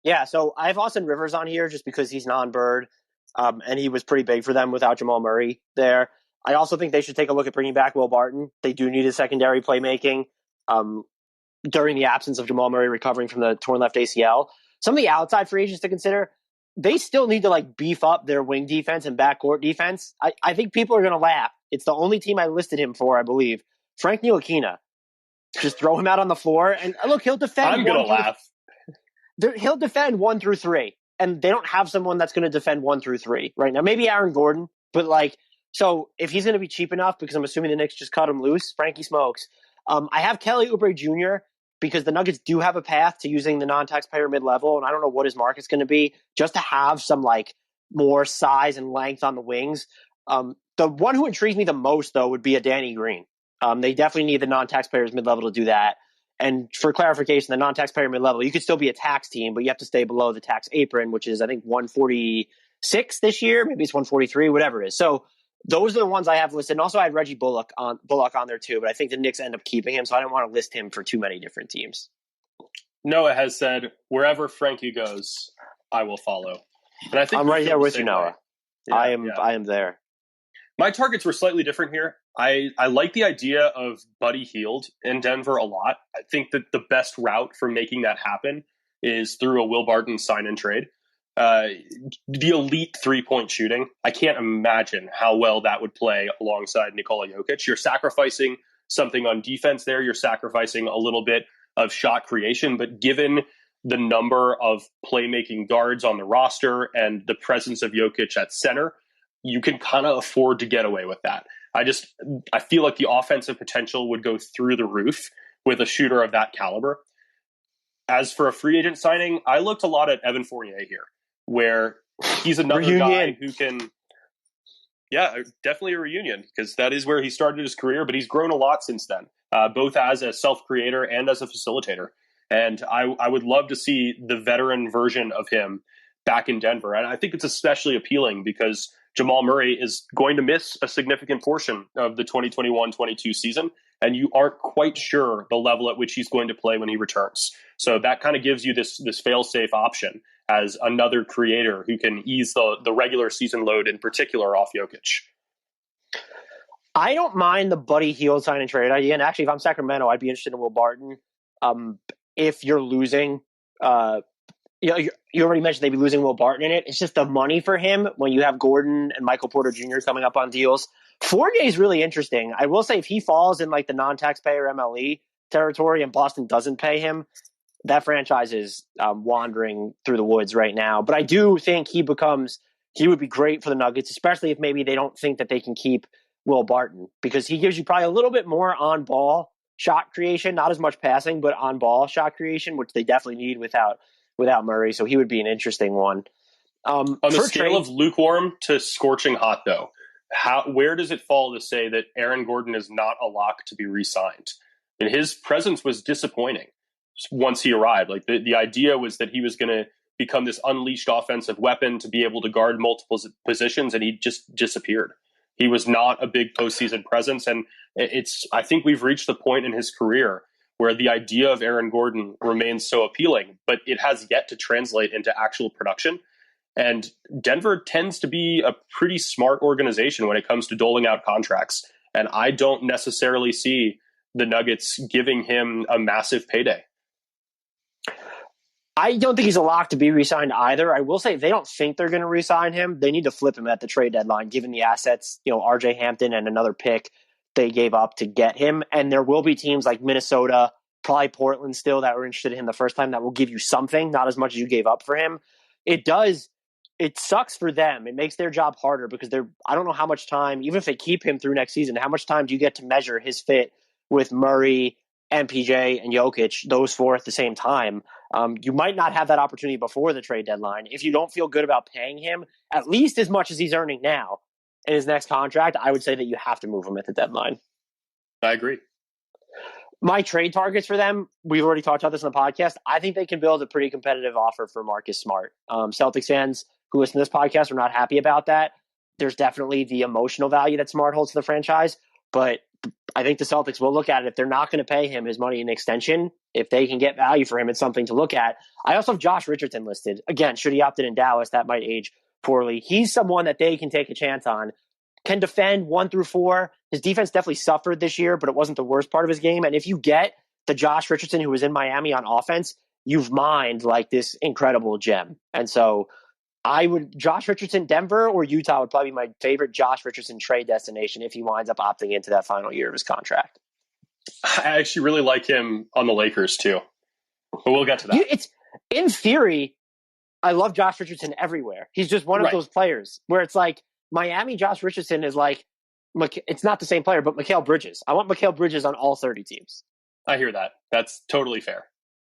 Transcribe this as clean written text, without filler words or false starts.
Yeah, so I have Austin Rivers on here just because he's non-Bird, and he was pretty big for them without Jamal Murray there. I also think they should take a look at bringing back Will Barton. They do need a secondary playmaking um, during the absence of Jamal Murray recovering from the torn left ACL. Some of the outside free agents to consider, they still need to like beef up their wing defense and backcourt defense. I think people are going to laugh. It's the only team I listed him for, I believe. Frank Ntilikina. Just throw him out on the floor, and look, he'll defend. I'm going to laugh. He'll defend 1 through 3, and they don't have someone that's going to defend 1 through 3 right now. Maybe Aaron Gordon, but like, so if he's going to be cheap enough, because I'm assuming the Knicks just cut him loose, Frankie smokes. I have Kelly Oubre Jr. because the Nuggets do have a path to using the non-taxpayer mid-level, and I don't know what his market's going to be, just to have some like more size and length on the wings. The one who intrigues me the most, though, would be a Danny Green. They definitely need the non-taxpayers mid-level to do that. And for clarification, the non-taxpayer mid-level, you could still be a tax team, but you have to stay below the tax apron, which is, I think, 146 this year. Maybe it's 143, whatever it is. So those are the ones I have listed. And also I had Reggie Bullock on there too, but I think the Knicks end up keeping him, so I don't want to list him for too many different teams. Noah has said, wherever Frankie goes, I will follow. And I think I'm right there with you, Noah. Yeah, I am there. My targets were slightly different here. I like the idea of Buddy Hield in Denver a lot. I think that the best route for making that happen is through a Will Barton sign and trade. The elite 3-point shooting, I can't imagine how well that would play alongside Nikola Jokic. You're sacrificing something on defense there. You're sacrificing a little bit of shot creation, but given the number of playmaking guards on the roster and the presence of Jokic at center, you can kind of afford to get away with that. I feel like the offensive potential would go through the roof with a shooter of that caliber. As for a free agent signing, I looked a lot at Evan Fournier here, where he's another guy who can, definitely a reunion, because that is where he started his career, but he's grown a lot since then, both as a self-creator and as a facilitator. And I would love to see the veteran version of him back in Denver. And I think it's especially appealing because Jamal Murray is going to miss a significant portion of the 2021-22 season, and you aren't quite sure the level at which he's going to play when he returns. So that kind of gives you this fail-safe option as another creator who can ease the regular season load, in particular, off Jokic. I don't mind the Buddy Hield sign and trade idea. And actually, if I'm Sacramento, I'd be interested in Will Barton. If you're losing, you already mentioned they'd be losing Will Barton in it. It's just the money for him when you have Gordon and Michael Porter Jr. coming up on deals. Fournier is really interesting. I will say if he falls in like the non-taxpayer MLE territory and Boston doesn't pay him, that franchise is wandering through the woods right now. But I do think he would be great for the Nuggets, especially if maybe they don't think that they can keep Will Barton, because he gives you probably a little bit more on-ball shot creation, not as much passing, but on-ball shot creation, which they definitely need without Murray. So he would be an interesting one. On the scale of lukewarm to scorching hot, though, where does it fall to say that Aaron Gordon is not a lock to be re-signed? And his presence was disappointing once he arrived. Like the idea was that he was going to become this unleashed offensive weapon to be able to guard multiple positions, and he just disappeared. He was not a big postseason presence, and I think we've reached the point in his career where the idea of Aaron Gordon remains so appealing, but it has yet to translate into actual production. And Denver tends to be a pretty smart organization when it comes to doling out contracts. And I don't necessarily see the Nuggets giving him a massive payday. I don't think he's a lock to be re-signed either. I will say if they don't think they're going to re-sign him, they need to flip him at the trade deadline, given the assets, RJ Hampton and another pick they gave up to get him. And there will be teams like Minnesota, probably Portland still, that were interested in him the first time, that will give you something, not as much as you gave up for him. It sucks for them. It makes their job harder because I don't know how much time, even if they keep him through next season, how much time do you get to measure his fit with Murray, MPJ, and Jokic, those four at the same time? You might not have that opportunity before the trade deadline. If you don't feel good about paying him at least as much as he's earning now in his next contract, I would say that you have to move him at the deadline. I agree. My trade targets for them, we've already talked about this on the podcast. I think they can build a pretty competitive offer for Marcus Smart. Celtics fans who listen to this podcast are not happy about that. There's definitely the emotional value that Smart holds to the franchise, but I think the Celtics will look at it. If they're not going to pay him his money in extension, if they can get value for him, it's something to look at. I also have Josh Richardson listed. Again, should he opt in Dallas, that might age poorly. He's someone that they can take a chance on. Can defend 1 through 4. His defense definitely suffered this year, but it wasn't the worst part of his game. And if you get the Josh Richardson who was in Miami on offense, you've mined like this incredible gem. And so Josh Richardson, Denver or Utah would probably be my favorite Josh Richardson trade destination if he winds up opting into that final year of his contract. I actually really like him on the Lakers too, but we'll get to that. It's in theory, I love Josh Richardson everywhere. He's just one of those players where it's like Miami Josh Richardson is like, it's not the same player, but Mikal Bridges. I want Mikal Bridges on all 30 teams. I hear that. That's totally fair.